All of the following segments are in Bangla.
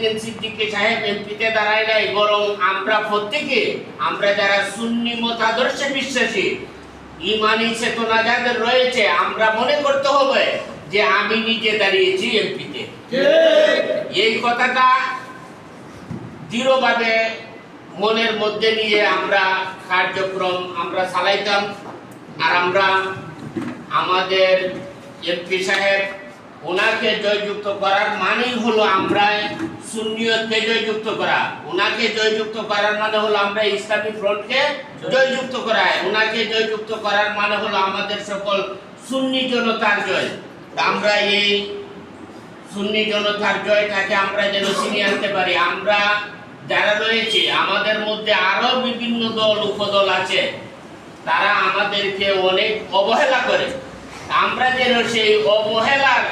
উদ্দিন সিদ্দিকী সাহেব এমপিতে দাঁড়ায় নাই, বরং আমরা প্রত্যেকে, আমরা যারা সুন্নি মতাদর্শে বিশ্বাসী, ইমানি চেতনা যাদের রয়েছে, আমরা মনে করতে হবে যে আমি নিজে দাঁড়িয়েছি এমপিতে। এই কথাটা দৃঢ়ভাবে মনের মধ্যে নিয়ে আমরা কার্যক্রম আমরা চালাইতাম। আর আমরা আমাদের এমপি সাহেব ওনাকে জয়যুক্ত করার মানেই হলো আমরা সুন্নিয়তকে জয়যুক্ত করা, ওনাকে জয়যুক্ত করার মানে হলো আমরা ইসলামী ফ্রন্টকে জয়যুক্ত করা, ওনাকে জয়যুক্ত করার মানে হলো আমাদের সকল সুন্নি জনতার জয়। আমরা এই সুন্নি জনতার জয়টাকে আমরা যেন ছিনিয়ে আনতে পারি। আমরা যারা রয়েছে আমাদের মধ্যে আরো বিভিন্ন দল উপদল আছে, তারা আমাদেরকে অনেক অবহেলা করে, আমরা যেন সেই অবহেলার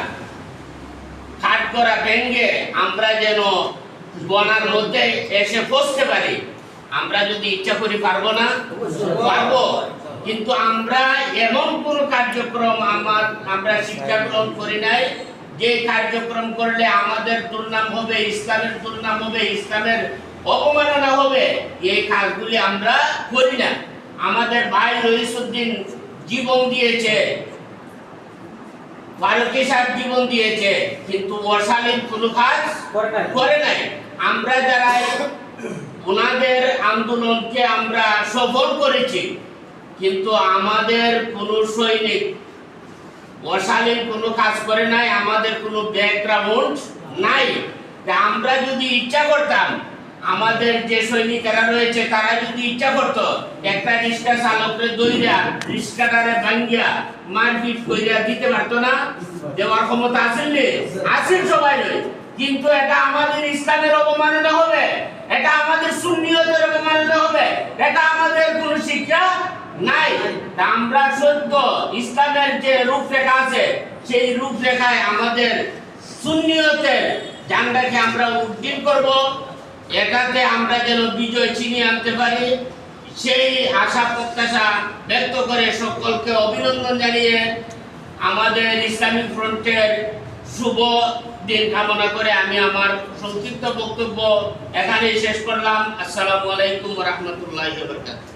কাট করা ভেঙ্গে আমরা যেন বনার মধ্যে এসে পৌঁছতে পারি। আমরা যদি ইচ্ছা করি পারবো না, পারবো, কিন্তু আমরা এমন কোন কার্যক্রম আমরা শিক্ষা গ্রহণ করি নাই যে কার্যক্রম করলে আমাদের দুর্নাম হবে, ইসলামের দুর্নাম হবে, ইসলামের অপমাননা হবে, এই কাজগুলি আমরা করি না। আমাদের ভাই রইসউদ্দিন জীবন দিয়েছে, ফারুকী সাহেব জীবন দিয়েছে, কিন্তু অশালীন কোনো কাজ করে নাই। আমরা যারা ওনাদের আন্দোলনকে আমরা সফল করেছি, কিন্তু আমাদের কোনো সৈনিক অশালীন কোনো কাজ করে নাই, আমাদের কোনো ব্যাকগ্রাউন্ড নাই। আমরা যদি ইচ্ছা করতাম, আমাদের যে সৈনিকেরা রয়েছে তারা যদি ইচ্ছা করত, একটা রিক্সা চালককে দইরা রিক্সাটারে ভাঙ্গিয়া মারপিট কইরা দিতে পারতো না? দেওয়ার ক্ষমতা আছেন সবাই রয়ে, কিন্তু এটা আমাদের ইসলামের অবমাননা হবে, এটা আমাদের সুন্নিয়তের অবমাননা হবে, এটা আমাদের কোনো শিক্ষা নাই। আমরা সত্য ইসলামের যে রূপরেখা আছে সেই রূপরেখায় আমাদের সুন্নিয়তের ঝান্ডাকে আমরা উড্ডীন করব, এটাতে আমরা যেন বিজয় ছিনিয়ে আনতে পারি, সেই আশা প্রত্যাশা ব্যক্ত করে সকলকে অভিনন্দন জানিয়ে আমাদের ইসলামিক ফ্রন্টের শুভ দিন কামনা করে আমি আমার সংক্ষিপ্ত বক্তব্য এখানেই শেষ করলাম। আসসালামু আলাইকুম ওয়া রাহমাতুল্লাহি ওয়া বারাকাতুহু।